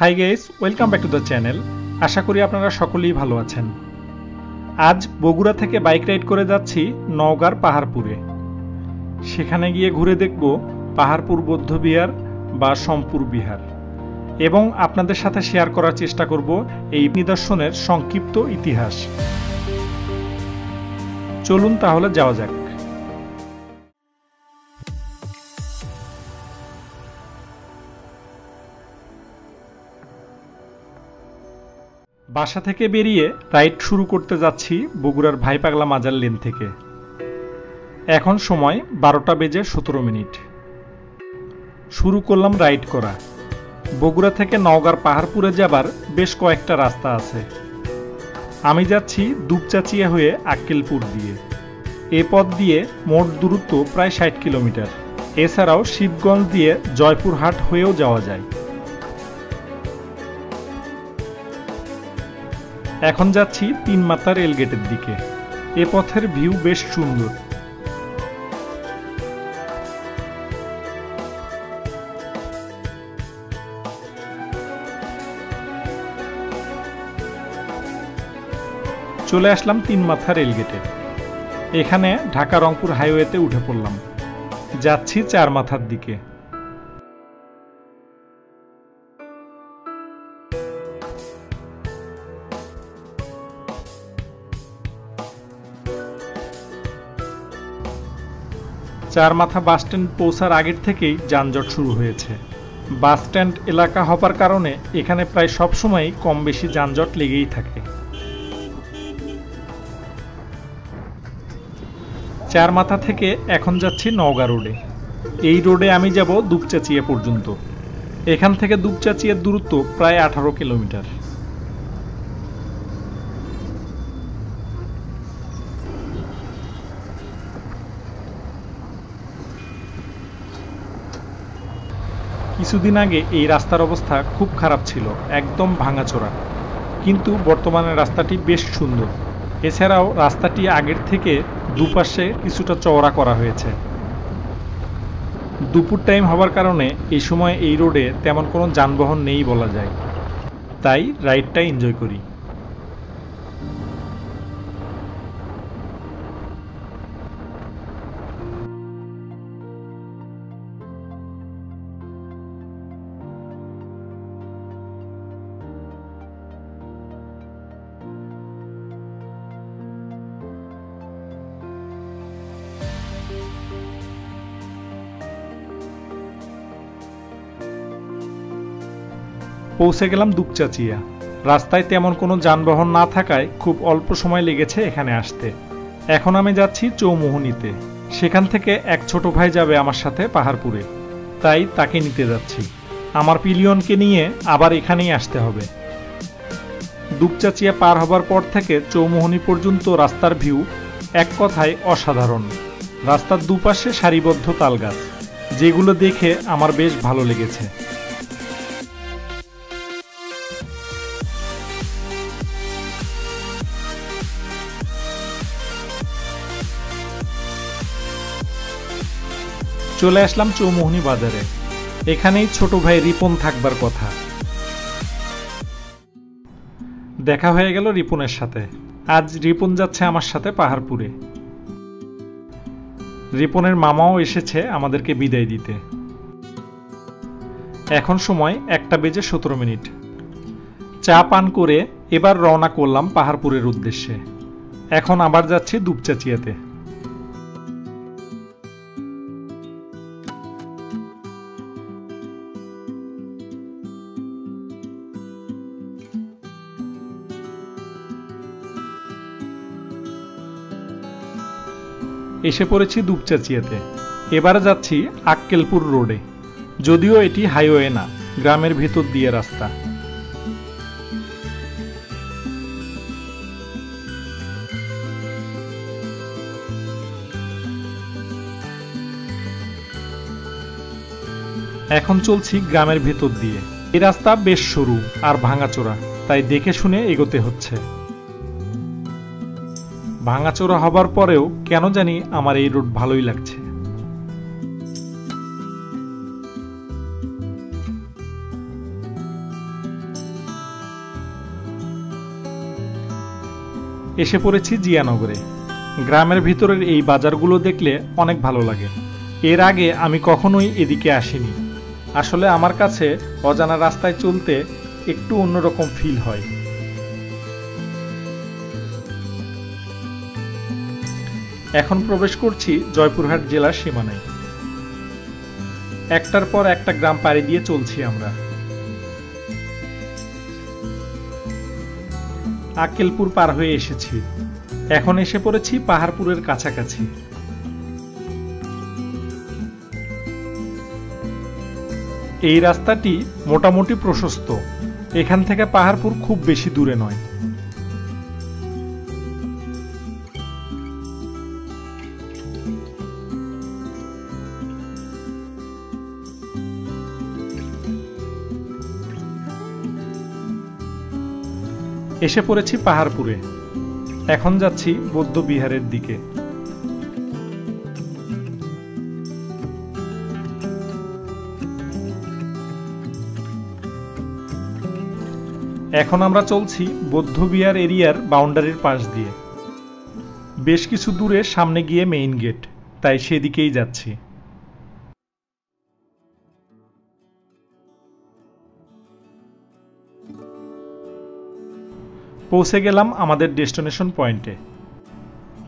High guys, welcome back to the channel. আশা করি আপনারা সকলেই ভালো আছেন। আজ বগুড়া থেকে বাইক রাইড করে যাচ্ছি নওগাঁর পাহাড়পুরে। সেখানে গিয়ে ঘুরে দেখব পাহাড়পুর বৌদ্ধবিহার বা সম্পুর বিহার এবং আপনাদের সাথে শেয়ার করার চেষ্টা করব এই নিদর্শনের সংক্ষিপ্ত ইতিহাস। চলুন তাহলে যাওয়া যাক। বাসা থেকে বেরিয়ে রাইড শুরু করতে যাচ্ছি বগুড়ার ভাইপাগলা মাজার লেন থেকে। এখন সময় 12:17 শুরু করলাম রাইড করা। বগুড়া থেকে নওগাঁর পাহাড়পুরে যাবার বেশ কয়েকটা রাস্তা আছে। আমি যাচ্ছি দুপচাচিয়া হয়ে আক্কেলপুর দিয়ে। এ পথ দিয়ে মোট দূরত্ব প্রায় 60 কিলোমিটার। এছাড়াও শিবগঞ্জ দিয়ে জয়পুরহাট হয়েও যাওয়া যায়। এখন যাচ্ছি 3 মাথা রেলগেটের দিকে। এ পথের ভিউ বেশ সুন্দর। চলে আসলাম 3 মাথা রেলগেটে। এখানে ঢাকা রংপুর হাইওয়েতে উঠে পড়লাম। যাচ্ছি 4 মাথার দিকে। চার মাথা বাস স্ট্যান্ড পৌঁছার আগের থেকেই যানজট শুরু হয়েছে। বাস স্ট্যান্ড এলাকা হবার কারণে এখানে প্রায় সবসময় কম বেশি যানজট লেগেই থাকে। 4 মাথা থেকে এখন যাচ্ছি নওগাঁ রোডে। এই রোডে আমি যাব দুপচাচিয়া পর্যন্ত। এখান থেকে দুপচাচিয়ার দূরত্ব প্রায় 18 কিলোমিটার। কিছুদিন আগে এই রাস্তার অবস্থা খুব খারাপ ছিল, একদম ভাঙাচোরা। কিন্তু বর্তমানে রাস্তাটি বেশ সুন্দর। এছাড়াও রাস্তাটি আগের থেকে দুপাশে কিছুটা চওড়া করা হয়েছে। দুপুর টাইম হওয়ার কারণে এই সময় এই রোডে তেমন কোনো যানবাহন নেই বলা যায়, তাই রাইডটা এনজয় করি। পৌঁছে গেলাম দুপচাচিয়া। রাস্তায় তেমন কোনো যানবাহন না থাকায় খুব অল্প সময় লেগেছে এখানে আসতে। এখন আমি যাচ্ছি চৌমুহনীতে। সেখান থেকে এক ছোট ভাই যাবে আমার সাথে পাহাড়পুরে, তাই তাকে নিতে যাচ্ছি। আমার পিলিয়নকে নিয়ে আবার এখানেই আসতে হবে। দুপচাচিয়া পার হবার পর থেকে চৌমুহনী পর্যন্ত রাস্তার ভিউ এক কথায় অসাধারণ। রাস্তার দুপাশে সারিবদ্ধ তালগাছ, যেগুলো দেখে আমার বেশ ভালো লেগেছে। চলে আসলাম চৌমুহনী বাজারে। এখানেই ছোট ভাই রিপন থাকবার কথা। দেখা হয়ে গেল রিপনের সাথে। আজ রিপন যাচ্ছে আমার সাথে পাহাড়পুরে। রিপনের মামাও এসেছে আমাদেরকে বিদায় দিতে। এখন সময় 1:17। চা পান করে এবার রওনা করলাম পাহাড়পুরের উদ্দেশ্যে। এখন আবার যাচ্ছি দুপচাচিয়াতে। এসে পড়েছি দুপচাচিয়াতে। এবারে যাচ্ছি আক্কেলপুর রোডে। যদিও এটি হাইওয়ে না, গ্রামের ভিতর দিয়ে রাস্তা। এখন চলছি গ্রামের ভেতর দিয়ে। এই রাস্তা বেশ সরু আর ভাঙাচোরা, তাই দেখে শুনে এগোতে হচ্ছে। ভাঙাচোরা হবার পরেও কেন জানি আমার এই রোড ভালোই লাগছে। এসে পড়েছি জিয়ানগরে। গ্রামের ভিতরের এই বাজারগুলো দেখলে অনেক ভালো লাগে। এর আগে আমি কখনোই এদিকে আসিনি। আসলে আমার কাছে অজানা রাস্তায় চলতে একটু অন্যরকম ফিল হয়। এখন প্রবেশ করছি জয়পুরহাট জেলার সীমানায়। একটার পর একটা গ্রাম পাড়ি দিয়ে চলছি আমরা। আক্কেলপুর পার হয়ে এসেছি। এখন এসে পড়েছি পাহাড়পুরের কাছাকাছি। এই রাস্তাটি মোটামুটি প্রশস্ত। এখান থেকে পাহাড়পুর খুব বেশি দূরে নয়। এসে পড়েছি পাহাড়পুরে। এখন যাচ্ছি বৌদ্ধ বিহারের দিকে। এখন আমরা চলছি বৌদ্ধ বিহার এরিয়ার বাউন্ডারির পাশ দিয়ে। বেশ কিছু দূরে সামনে গিয়ে মেইন গেট, তাই সেদিকেই যাচ্ছি। পৌঁছে গেলাম আমাদের ডেস্টিনেশন পয়েন্টে।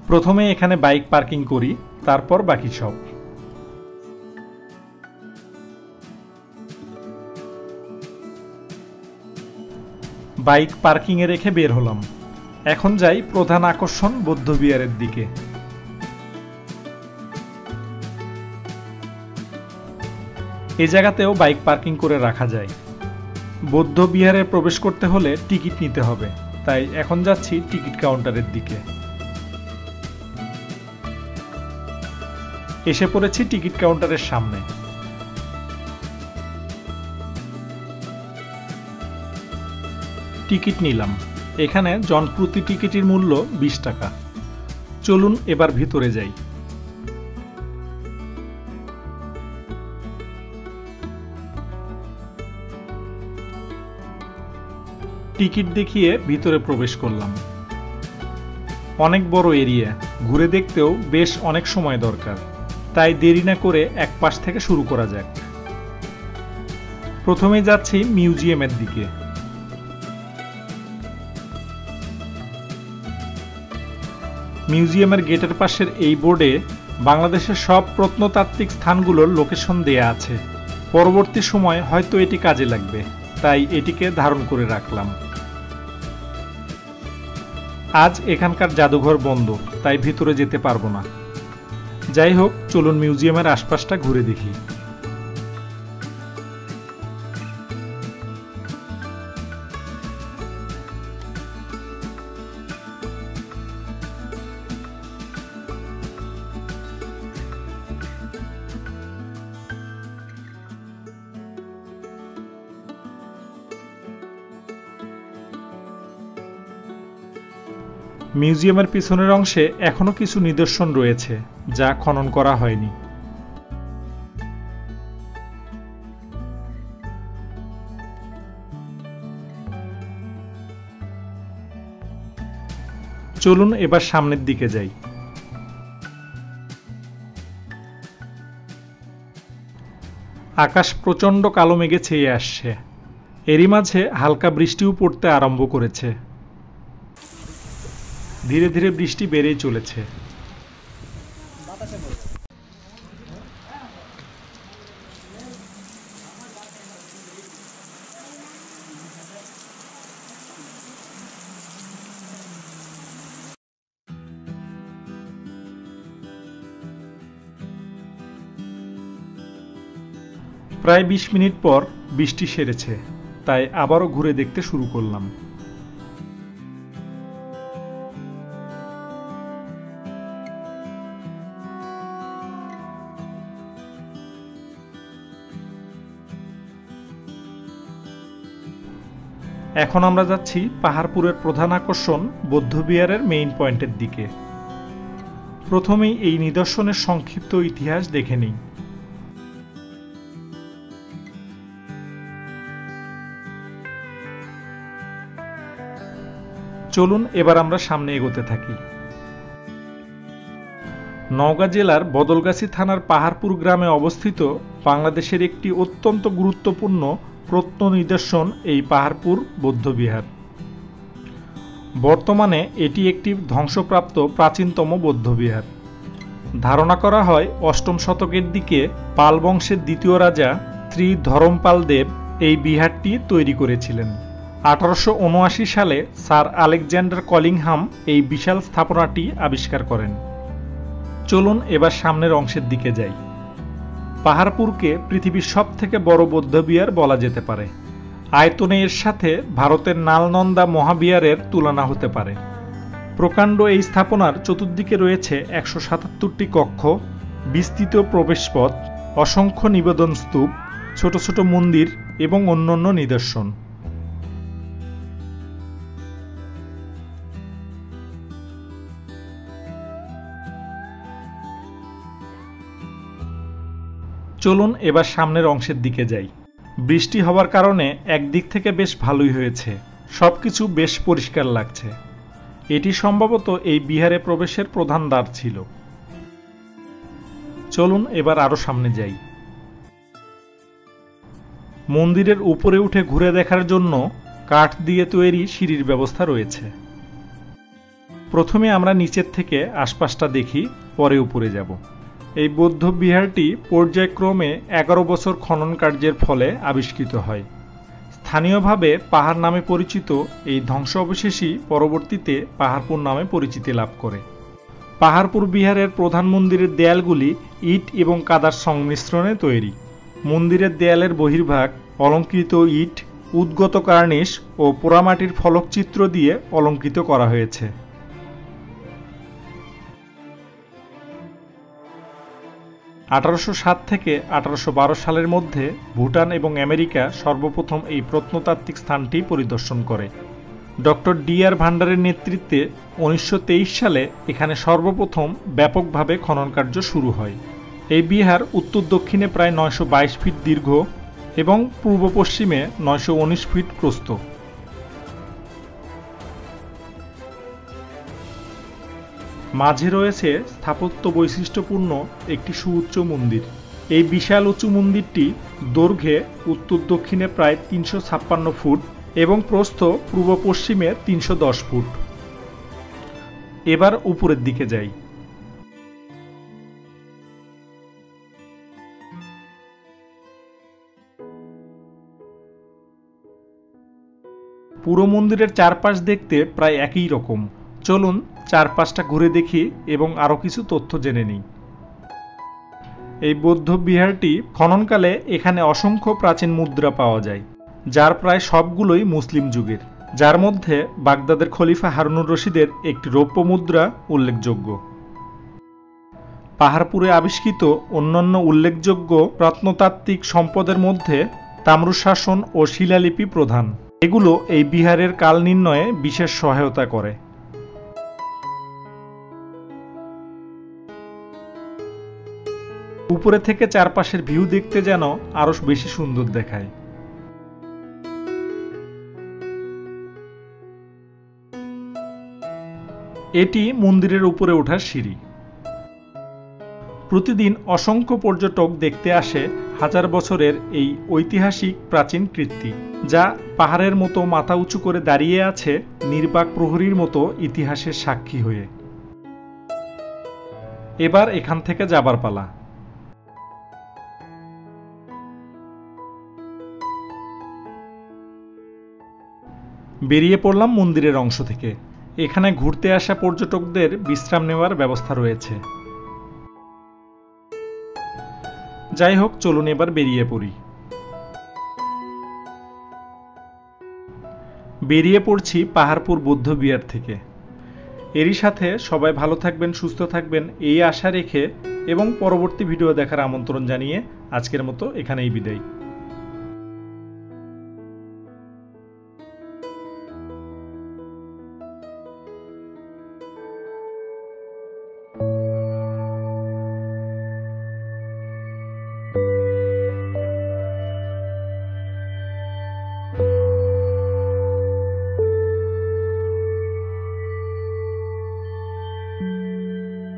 প্রথমে এখানে বাইক পার্কিং করি, তারপর বাকি সব। বাইক পার্কিংয়ে রেখে বের হলাম। এখন যাই প্রধান আকর্ষণ বৌদ্ধ বিহারের দিকে। এই জায়গাতেও বাইক পার্কিং করে রাখা যায়। বৌদ্ধ বিহারে প্রবেশ করতে হলে টিকিট নিতে হবে, তাই এখন যাচ্ছি টিকিট কাউন্টারের দিকে। এসে পড়েছি টিকিট কাউন্টারের সামনে। টিকিট নিলাম। এখানে জনপ্রতি টিকিটের মূল্য 20 টাকা। চলুন এবার ভিতরে যাই। টিকিট দেখিয়ে ভিতরে প্রবেশ করলাম। অনেক বড় এরিয়া, ঘুরে দেখতেও বেশ অনেক সময় দরকার, তাই দেরি না করে এক পাশ থেকে শুরু করা যাক। প্রথমে যাচ্ছি মিউজিয়ামের দিকে। মিউজিয়ামের গেটের পাশের এই বোর্ডে বাংলাদেশের সব প্রত্নতাত্ত্বিক স্থানগুলোর লোকেশন দেয়া আছে। পরবর্তী সময় হয়তো এটি কাজে লাগবে, তাই এটিকে ধারণ করে রাখলাম। আজ এখানকার জাদুঘর বন্ধ, তাই ভিতরে যেতে পারবো না। যাই হোক, চলুন মিউজিয়ামের আশপাশটা ঘুরে দেখি। মিউজিয়ামের পিছনের অংশে এখনো কিছু নিদর্শন রয়েছে, যা খনন করা হয়নি। চলুন এবার সামনের দিকে যাই। আকাশ প্রচণ্ড কালো মেঘে ছেয়ে আসছে। এরই মাঝে হালকা বৃষ্টিও পড়তে আরম্ভ করেছে। ধীরে ধীরে বৃষ্টি বেড়েই চলেছে। প্রায় 20 মিনিট পর বৃষ্টি সেরেছে, তাই আবারও ঘুরে দেখতে শুরু করলাম। এখন আমরা যাচ্ছি পাহাড়পুরের প্রধান আকর্ষণ বৌদ্ধবিহারের মেইন পয়েন্টের দিকে। প্রথমেই এই নিদর্শনের সংক্ষিপ্ত ইতিহাস দেখে নিই। চলুন এবার আমরা সামনে এগোতে থাকি। নওগাঁ জেলার বদলগাছি থানার পাহাড়পুর গ্রামে অবস্থিত বাংলাদেশের একটি অত্যন্ত গুরুত্বপূর্ণ প্রত্ননিদর্শন এই পাহাড়পুর বৌদ্ধবিহার। বর্তমানে এটি একটি ধ্বংসপ্রাপ্ত প্রাচীনতম বৌদ্ধবিহার। ধারণা করা হয় অষ্টম শতকের দিকে পাল বংশের দ্বিতীয় রাজা শ্রী ধরমপাল দেব এই বিহারটি তৈরি করেছিলেন। 1879 সালে স্যার আলেকজান্ডার কলিংহাম এই বিশাল স্থাপনাটি আবিষ্কার করেন। চলুন এবার সামনের অংশের দিকে যাই। পাহাড়পুরকে পৃথিবীর সবথেকে বড় বৌদ্ধবিহার বলা যেতে পারে। আয়তনে এর সাথে ভারতের নালন্দা মহাবিহারের তুলনা হতে পারে। প্রকাণ্ড এই স্থাপনার চতুর্দিকে রয়েছে 177টি কক্ষ, বিস্তৃত প্রবেশপথ, অসংখ্য নিবেদন স্তূপ, ছোট ছোট মন্দির এবং অন্যান্য নিদর্শন। চলুন এবার সামনের অংশের দিকে যাই। বৃষ্টি হওয়ার কারণে একদিক থেকে বেশ ভালোই হয়েছে, সবকিছু বেশ পরিষ্কার লাগছে। এটি সম্ভবত এই বিহারে প্রবেশের প্রধান দ্বার ছিল। চলুন এবার আরো সামনে যাই। মন্দিরের উপরে উঠে ঘুরে দেখার জন্য কাঠ দিয়ে তৈরি সিঁড়ির ব্যবস্থা রয়েছে। প্রথমে আমরা নিচের থেকে আশপাশটা দেখি, পরে উপরে যাব। এই বৌদ্ধ বিহারটি পর্যায়ক্রমে 11 বছর খনন কার্যের ফলে আবিষ্কৃত হয়। স্থানীয়ভাবে পাহাড় নামে পরিচিত এই ধ্বংসাবশেষই পরবর্তীতে পাহাড়পুর নামে পরিচিতি লাভ করে। পাহাড়পুর বিহারের প্রধান মন্দিরের দেয়ালগুলি ইট এবং কাদার সংমিশ্রণে তৈরি। মন্দিরের দেয়ালের বহির্ভাগ অলঙ্কৃত ইট, উদ্গত কার্নিশ ও পোড়ামাটির ফলকচিত্র দিয়ে অলঙ্কৃত করা হয়েছে। (1807 থেকে 1812 সালের মধ্যে ভুটান এবং আমেরিকা সর্বপ্রথম এই প্রত্নতাত্ত্বিক স্থানটি পরিদর্শন করে। Doctor D R. ভান্ডারের নেতৃত্বে 1923 সালে এখানে সর্বপ্রথম ব্যাপকভাবে খনন কার্য শুরু হয়। এই বিহার উত্তর দক্ষিণে প্রায় 922 ফিট দীর্ঘ এবং পূর্ব পশ্চিমে 919 ফিট প্রস্থ। মাঝে রয়েছে স্থাপত্য বৈশিষ্ট্যপূর্ণ একটি সুউচ্চ মন্দির। এই বিশাল উঁচু মন্দিরটি দৈর্ঘ্যে উত্তর দক্ষিণে প্রায় 356 ফুট এবং প্রস্থ পূর্ব পশ্চিমে 310 ফুট। এবার উপরের দিকে যাই। পুরো মন্দিরের চারপাশ দেখতে প্রায় একই রকম। চলুন চারপাশটা ঘুরে দেখি এবং আরো কিছু তথ্য জেনে নিই। এই বৌদ্ধ বিহারটি খননকালে এখানে অসংখ্য প্রাচীন মুদ্রা পাওয়া যায়, যার প্রায় সবগুলোই মুসলিম যুগের, যার মধ্যে বাগদাদের খলিফা হারুনুর রশিদের একটি রৌপ্য মুদ্রা উল্লেখযোগ্য। পাহাড়পুরে আবিষ্কৃত অন্যান্য উল্লেখযোগ্য প্রত্নতাত্ত্বিক সম্পদের মধ্যে তাম্রশাসন ও শিলালিপি প্রধান। এগুলো এই বিহারের কাল নির্ণয়ে বিশেষ সহায়তা করে। উপরে থেকে চারপাশের ভিউ দেখতে যেন আরো বেশি সুন্দর দেখায়। এটি মন্দিরের উপরে ওঠার সিঁড়ি। প্রতিদিন অসংখ্য পর্যটক দেখতে আসে হাজার বছরের এই ঐতিহাসিক প্রাচীন কীর্তি, যা পাহাড়ের মতো মাথা উঁচু করে দাঁড়িয়ে আছে নির্বাক প্রহরীর মতো ইতিহাসের সাক্ষী হয়ে। এবার এখান থেকে যাবার পালা। বেরিয়ে পড়লাম মন্দিরের অংশ থেকে। এখানে ঘুরতে আসা পর্যটকদের বিশ্রাম নেওয়ার ব্যবস্থা রয়েছে। যাই হোক, চলুন এবার বেরিয়ে পড়ি। বেরিয়ে পড়ছি পাহাড়পুর বৌদ্ধবিহার থেকে। এরই সাথে সবাই ভালো থাকবেন, সুস্থ থাকবেন এই আশা রেখে এবং পরবর্তী ভিডিও দেখার আমন্ত্রণ জানিয়ে আজকের মতো এখানেই বিদায়।